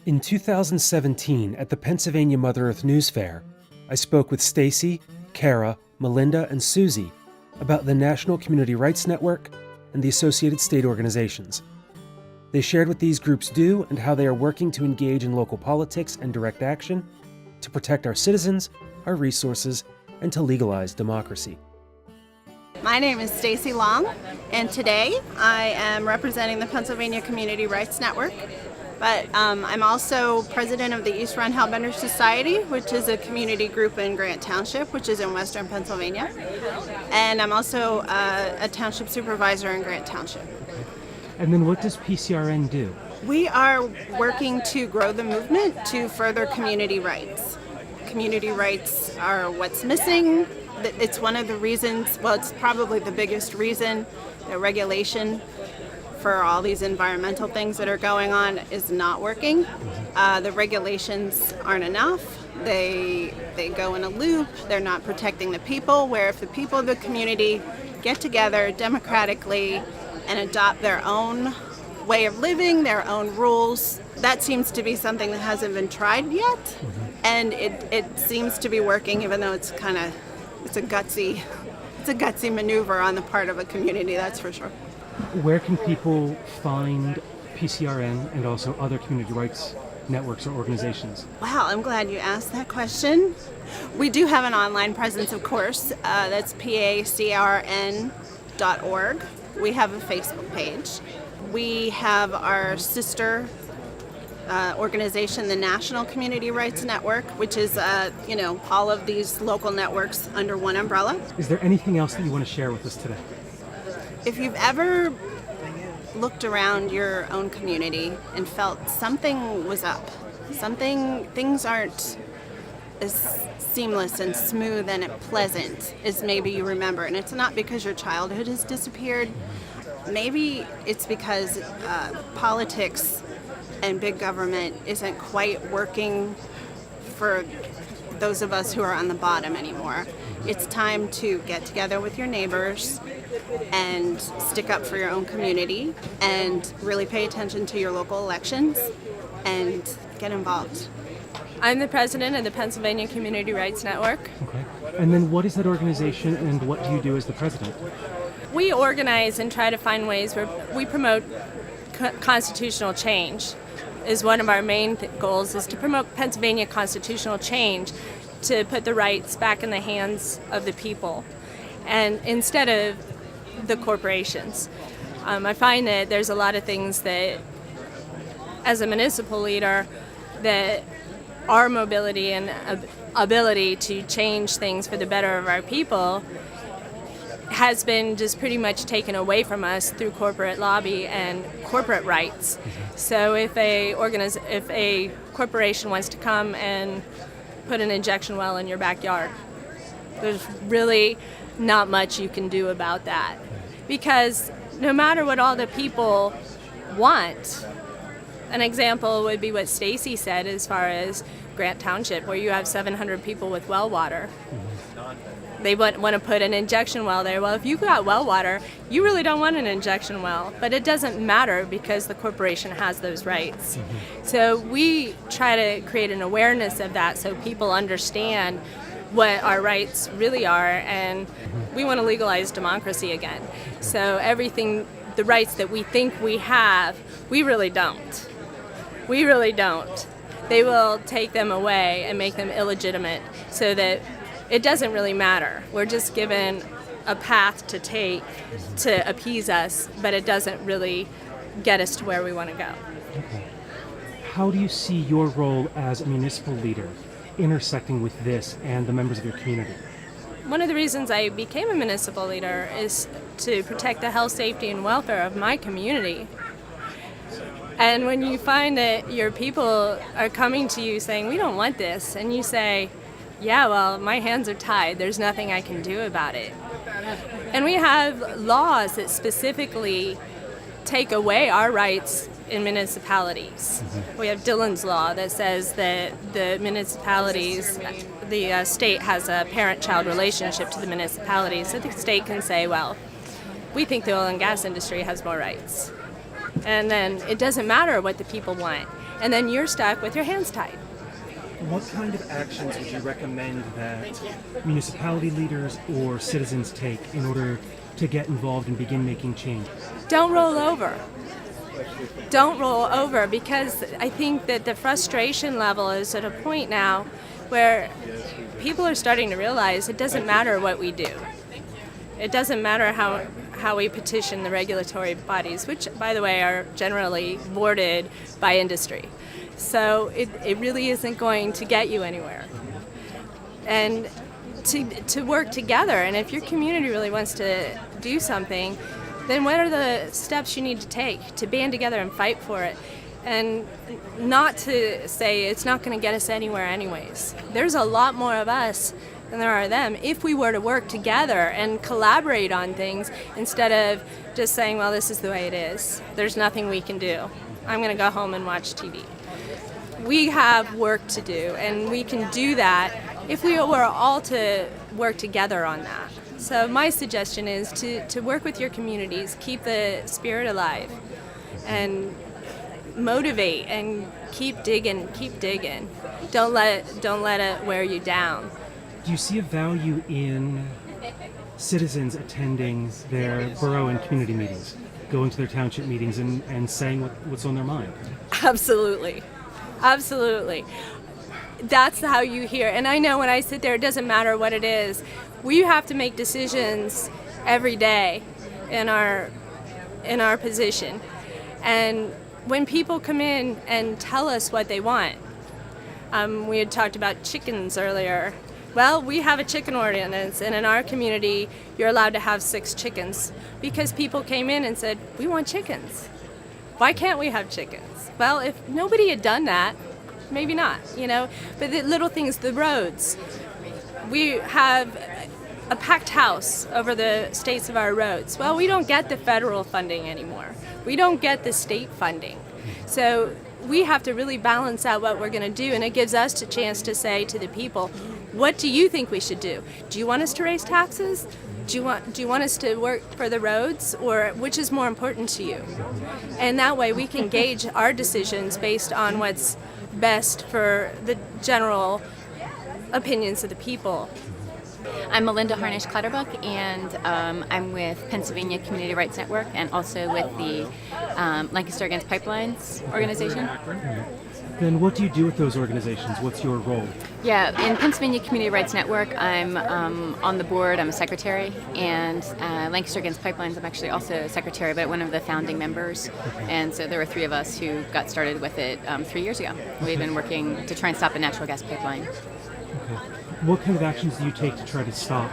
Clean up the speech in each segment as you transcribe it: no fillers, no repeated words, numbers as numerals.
In 2017, at the Pennsylvania Mother Earth News Fair, I spoke with Stacy, Kara, Melinda, and Susie about the National Community Rights Network and the associated state organizations. They shared what these groups do and how they are working to engage in local politics and direct action to protect our citizens, our resources, and to legalize democracy. My name is Stacy Leung, and today I am representing the Pennsylvania Community Rights Network. But I'm also president of the East Run Hellbender Society, which is a community group in Grant Township, which is in western Pennsylvania. And I'm also a township supervisor in Grant Township. And then what does PCRN do? We are working to grow the movement to further community rights. Community rights are what's missing. It's one of the reasons, well, it's probably the biggest reason that regulation for all these environmental things that are going on is not working. The regulations aren't enough. They go in a loop. They're not protecting the people, where if the people of the community get together democratically and adopt their own way of living, their own rules, that seems to be something that hasn't been tried yet. And it seems to be working, even though it's a gutsy maneuver on the part of a community, that's for sure. Where can people find PCRN and also other community rights networks or organizations? Wow, I'm glad you asked that question. We do have an online presence, of course. That's pacrn.org. We have a Facebook page. We have our sister organization, the National Community Rights Network, which is, all of these local networks under one umbrella. Is there anything else that you want to share with us today? If you've ever looked around your own community and felt something was up, things aren't as seamless and smooth and pleasant as maybe you remember, and it's not because your childhood has disappeared. Maybe it's because politics and big government isn't quite working for those of us who are on the bottom anymore. It's time to get together with your neighbors and stick up for your own community and really pay attention to your local elections and get involved. I'm the president of the Pennsylvania Community Rights Network. Okay. And then what is that organization and what do you do as the president? We organize and try to find ways where we promote constitutional change. Is one of our main goals is to promote Pennsylvania constitutional change to put the rights back in the hands of the people and instead of the corporations. I find that there's a lot of things that, as a municipal leader, that our mobility and ability to change things for the better of our people has been just pretty much taken away from us through corporate lobby and corporate rights. So if a corporation wants to come and put an injection well in your backyard, there's really not much you can do about that. Because no matter what all the people want, an example would be what Stacy said as far as Grant Township, where you have 700 people with well water. They want to put an injection well there. Well, if you've got well water, you really don't want an injection well. But it doesn't matter because the corporation has those rights. So we try to create an awareness of that so people understand what our rights really are, and we want to legalize democracy again. So everything, the rights that we think we have, we really don't. We really don't. They will take them away and make them illegitimate so that it doesn't really matter. We're just given a path to take to appease us, but it doesn't really get us to where we want to go. Okay. How do you see your role as a municipal leader intersecting with this and the members of your community? One of the reasons I became a municipal leader is to protect the health, safety, and welfare of my community. And when you find that your people are coming to you saying, we don't want this, and you say, yeah, well, my hands are tied. There's nothing I can do about it. And we have laws that specifically take away our rights in municipalities. We have Dillon's Law that says that the municipalities, the state has a parent-child relationship to the municipalities, so the state can say, well, we think the oil and gas industry has more rights. And then it doesn't matter what the people want. and then you're stuck with your hands tied. What kind of actions would you recommend that municipality leaders or citizens take in order to get involved and begin making change? Don't roll over. Don't roll over, because I think that the frustration level is at a point now where people are starting to realize it doesn't matter what we do. It doesn't matter how we petition the regulatory bodies, which, by the way, are generally boarded by industry. So it really isn't going to get you anywhere. And to work together, and if your community really wants to do something, then what are the steps you need to take to band together and fight for it? And not to say it's not going to get us anywhere anyways. There's a lot more of us than there are them if we were to work together and collaborate on things instead of just saying, well, this is the way it is. There's nothing we can do. I'm going to go home and watch TV. We have work to do, and we can do that if we were all to work together on that. So my suggestion is to work with your communities, keep the spirit alive, and motivate and keep digging. Don't let it wear you down. Do you see a value in citizens attending their borough and community meetings, going to their township meetings and saying what's on their mind? Absolutely. That's how you hear. And I know when I sit there, it doesn't matter what it is. We have to make decisions every day in our position. And when people come in and tell us what they want, we had talked about chickens earlier. Well, we have a chicken ordinance, and in our community, you're allowed to have 6 chickens because people came in and said, we want chickens. Why can't we have chickens? Well, if nobody had done that, maybe not, But the little things, the roads. We have a packed house over the states of our roads. Well, we don't get the federal funding anymore. We don't get the state funding. So we have to really balance out what we're going to do, and it gives us a chance to say to the people, what do you think we should do? Do you want us to raise taxes? Do you want us to work for the roads, or which is more important to you? And that way we can gauge our decisions based on what's best for the general opinions of the people. I'm Melinda Harnish Clutterbuck, and I'm with Pennsylvania Community Rights Network and also with the Lancaster Against Pipelines organization. Then what do you do with those organizations? What's your role? Yeah, in Pennsylvania Community Rights Network, I'm on the board. I'm a secretary, and Lancaster Against Pipelines, I'm actually also a secretary, but one of the founding members. And so there were 3 of us who got started with it 3 years ago. We've been working to try and stop a natural gas pipeline. Okay. What kind of actions do you take to try to stop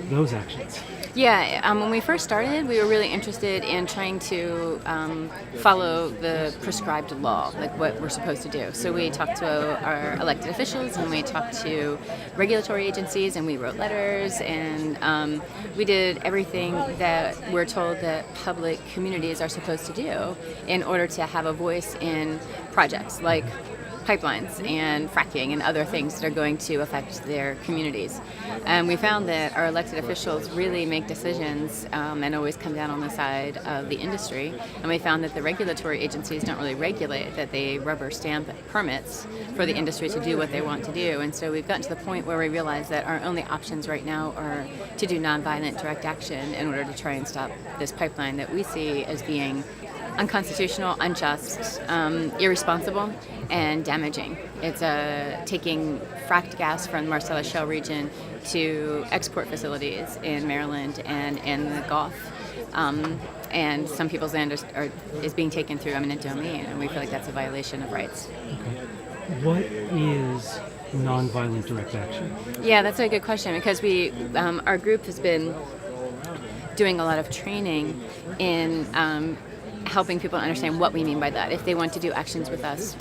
those actions? Yeah, when we first started, we were really interested in trying to follow the prescribed law, like what we're supposed to do. So we talked to our elected officials, and we talked to regulatory agencies, and we wrote letters, and we did everything that we're told that public communities are supposed to do in order to have a voice in projects like pipelines and fracking and other things that are going to affect their communities. And we found that our elected officials really make decisions and always come down on the side of the industry. And we found that the regulatory agencies don't really regulate, that they rubber stamp permits for the industry to do what they want to do. And so we've gotten to the point where we realize that our only options right now are to do nonviolent direct action in order to try and stop this pipeline that we see as being unconstitutional, unjust, irresponsible, and damaging. It's taking fracked gas from the Marcellus Shale region to export facilities in Maryland and in the Gulf. And some people's land is being taken through eminent domain, and we feel like that's a violation of rights. Okay. What is nonviolent direct action? Yeah, that's a good question, because our group has been doing a lot of training in helping people understand what we mean by that. If they want to do actions with us,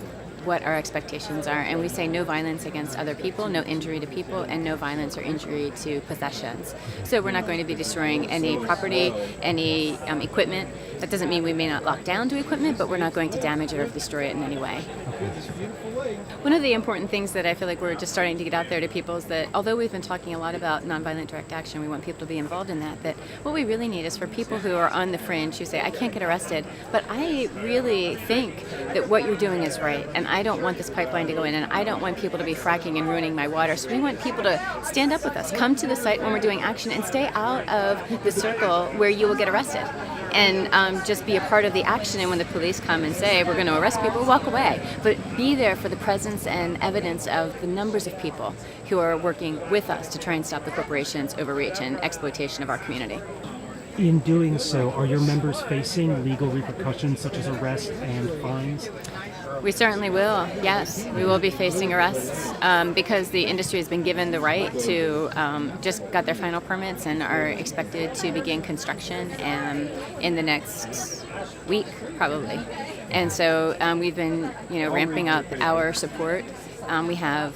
what our expectations are, and we say no violence against other people, no injury to people, and no violence or injury to possessions. So we're not going to be destroying any property, any equipment. That doesn't mean we may not lock down to equipment, but we're not going to damage it or destroy it in any way. One of the important things that I feel like we're just starting to get out there to people is that although we've been talking a lot about nonviolent direct action, we want people to be involved in that what we really need is for people who are on the fringe who say, I can't get arrested, but I really think that what you're doing is right, and I don't want this pipeline to go in, and I don't want people to be fracking and ruining my water. So we want people to stand up with us, come to the site when we're doing action, and stay out of the circle where you will get arrested. And just be a part of the action, and when the police come and say, we're going to arrest people, walk away. But be there for the presence and evidence of the numbers of people who are working with us to try and stop the corporations' overreach and exploitation of our community. In doing so, are your members facing legal repercussions such as arrest and fines? We certainly will, yes. We will be facing arrests because the industry has been given the right to, just got their final permits and are expected to begin construction in the next week, probably. And so we've been, ramping up our support. We have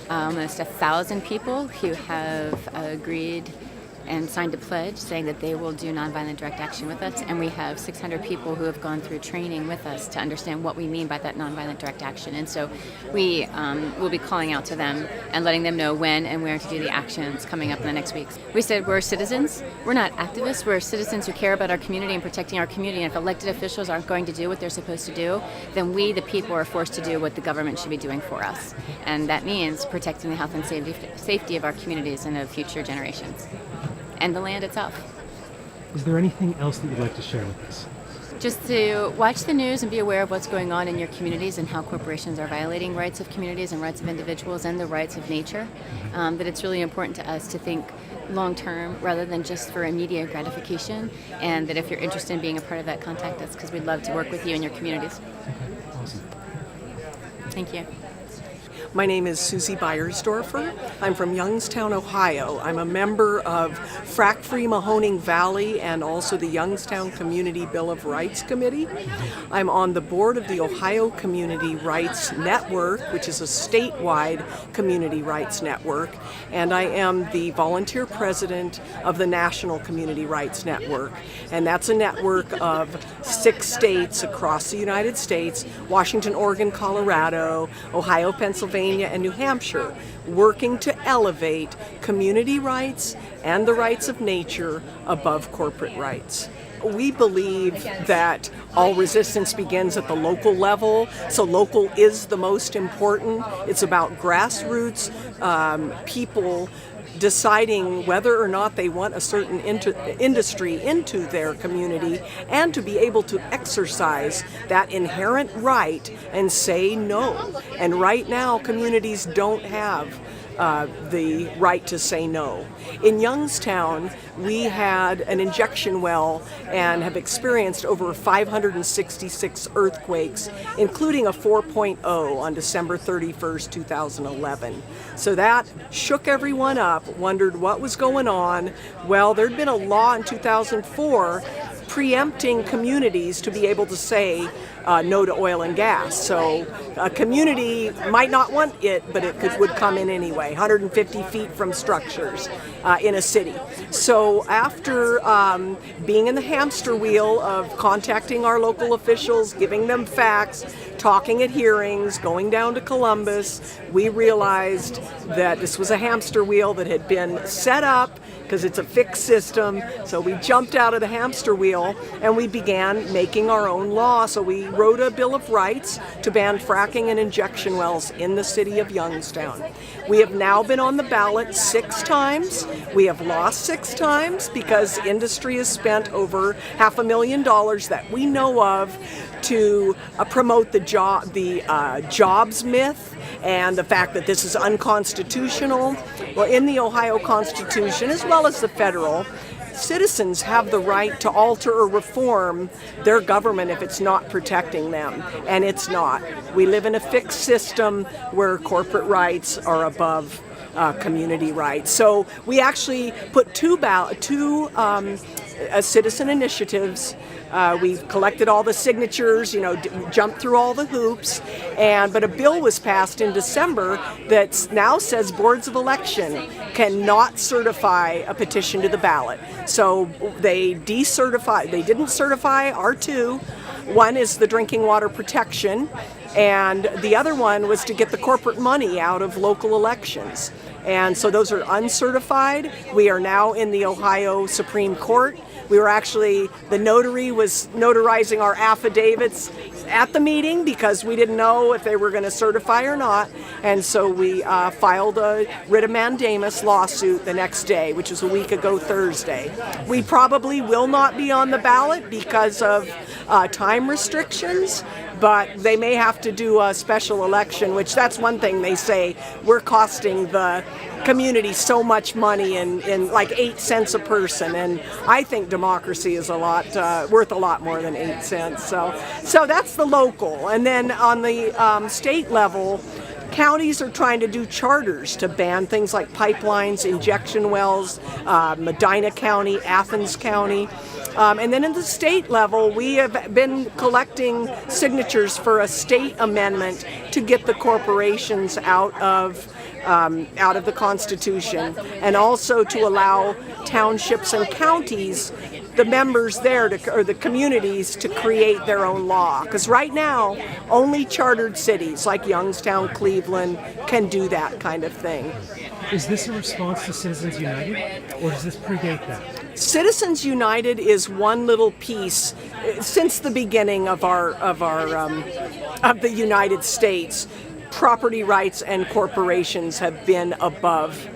almost 1,000 people who have agreed and signed a pledge saying that they will do nonviolent direct action with us, and we have 600 people who have gone through training with us to understand what we mean by that nonviolent direct action. And so we will be calling out to them and letting them know when and where to do the actions coming up in the next weeks. We said we're citizens, we're not activists, we're citizens who care about our community and protecting our community, and if elected officials aren't going to do what they're supposed to do, then we, the people, are forced to do what the government should be doing for us. And that means protecting the health and safety of our communities and of future generations. And the land itself. Is there anything else that you'd like to share with us? Just to watch the news and be aware of what's going on in your communities and how corporations are violating rights of communities and rights of individuals and the rights of nature. That it's really important to us to think long term rather than just for immediate gratification, and that if you're interested in being a part of that, contact us because we'd love to work with you in your communities. Okay, awesome. Thank you. My name is Susie Beiersdorfer. I'm from Youngstown, Ohio. I'm a member of Frack-Free Mahoning Valley and also the Youngstown Community Bill of Rights Committee. I'm on the board of the Ohio Community Rights Network, which is a statewide community rights network, and I am the volunteer president of the National Community Rights Network. And that's a network of 6 states across the United States: Washington, Oregon, Colorado, Ohio, Pennsylvania, and New Hampshire, working to elevate community rights and the rights of nature above corporate rights. We believe that all resistance begins at the local level, so local is the most important. It's about grassroots people deciding whether or not they want a certain industry into their community, and to be able to exercise that inherent right and say no. And right now, communities don't have the right to say no. In Youngstown, we had an injection well and have experienced over 566 earthquakes, including a 4.0 on December 31st, 2011. So that shook everyone up, wondered what was going on. Well, there'd been a law in 2004 preempting communities to be able to say no to oil and gas. So a community might not want it, but it would come in anyway, 150 feet from structures in a city. So after being in the hamster wheel of contacting our local officials, giving them facts, talking at hearings, going down to Columbus, we realized that this was a hamster wheel that had been set up because it's a fixed system. So we jumped out of the hamster wheel and we began making our own law. So we wrote a Bill of Rights to ban fracking and injection wells in the city of Youngstown. We have now been on the ballot 6 times. We have lost 6 times because industry has spent over $500,000 that we know of to promote the jobs myth and the fact that this is unconstitutional. Well, in the Ohio Constitution, as well as the federal, citizens have the right to alter or reform their government if it's not protecting them, and it's not. We live in a fixed system where corporate rights are above community rights. So we actually put two citizen initiatives. We've collected all the signatures, jumped through all the hoops, but a bill was passed in December that now says boards of election cannot certify a petition to the ballot. So they didn't certify our two. One is the drinking water protection, and the other one was to get the corporate money out of local elections. And so those are uncertified. We are now in the Ohio Supreme Court. The notary was notarizing our affidavits at the meeting because we didn't know if they were going to certify or not. And so we filed a writ of mandamus lawsuit the next day, which was a week ago Thursday. We probably will not be on the ballot because of time restrictions, but they may have to do a special election, which that's one thing they say. We're costing the community so much money in like 8 cents a person, and I think democracy is worth a lot more than 8 cents. So that's the local, and then on the state level, counties are trying to do charters to ban things like pipelines, injection wells, Medina County, Athens County. And then in the state level, we have been collecting signatures for a state amendment to get the corporations out of the Constitution, and also to allow townships and counties, the members there, or the communities, to create their own law. Because right now, only chartered cities like Youngstown, Cleveland can do that kind of thing. Is this a response to Citizens United, or does this predate that? Citizens United is one little piece since the beginning of the United States. Property rights and corporations have been above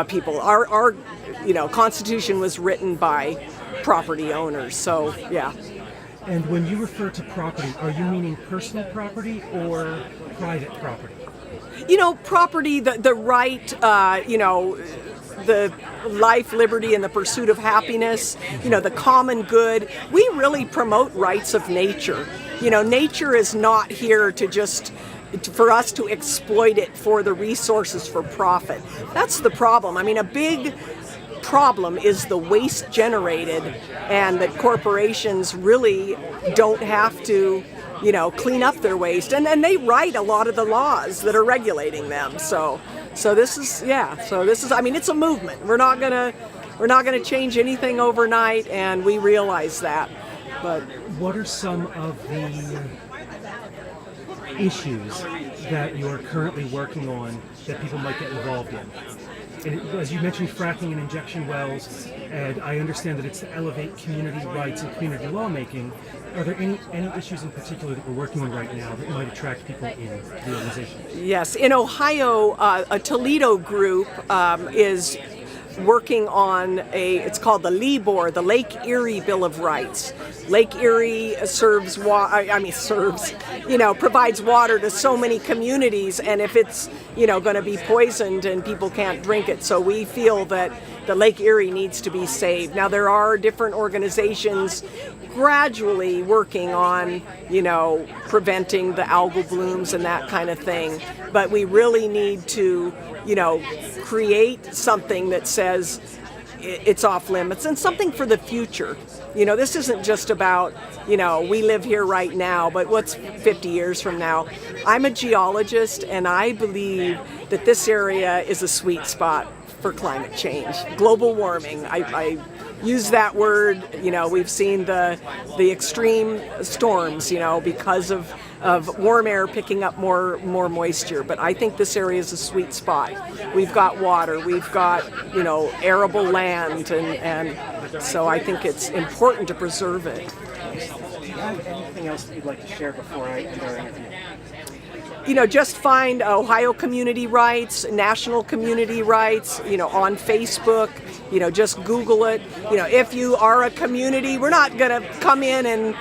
people. Our Constitution was written by property owners. So yeah. And when you refer to property, are you meaning personal property or private property? Property, the right, the life, liberty, and the pursuit of happiness, the common good. We really promote rights of nature. Nature is not here for us to exploit it for the resources for profit. That's the problem. A big problem is the waste generated, and that corporations really don't have to clean up their waste, and they write a lot of the laws that are regulating them. So this is it's a movement. We're not gonna change anything overnight, and we realize that. But what are some of the issues that you're currently working on that people might get involved in? And as you mentioned, fracking and injection wells, and I understand that it's to elevate community rights and community lawmaking. Are there any issues in particular that we're working on right now that might attract people in the organization? Yes, in Ohio, a Toledo group is working on it's called the LEBOR, the Lake Erie Bill of Rights. Lake Erie provides water to so many communities, and if it's, going to be poisoned and people can't drink it, so we feel that the Lake Erie needs to be saved. Now, there are different organizations gradually working on, preventing the algal blooms and that kind of thing, but we really need to, create something that says it's off limits, and something for the future. This isn't just about, we live here right now, but what's 50 years from now? I'm a geologist, and I believe that this area is a sweet spot for climate change, global warming. I use that word. We've seen the extreme storms, because of warm air picking up more moisture. But I think this area is a sweet spot. We've got water, we've got, arable land, and so I think it's important to preserve it. Do you have anything else that you'd like to share before I end our interview? Just find Ohio Community Rights, National Community Rights, on Facebook. Just Google it. If you are a community, we're not going to come in and,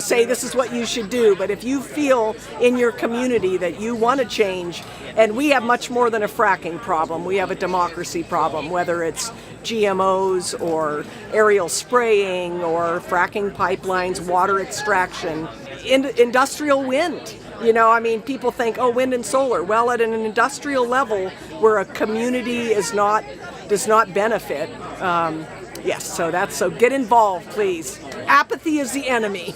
say this is what you should do. But if you feel in your community that you want to change, and we have much more than a fracking problem. We have a democracy problem, whether it's GMOs or aerial spraying or fracking pipelines, water extraction, industrial wind. You know, I mean, people think, oh, wind and solar. Well, at an industrial level where a community does not benefit, yes, so get involved, please. Apathy is the enemy.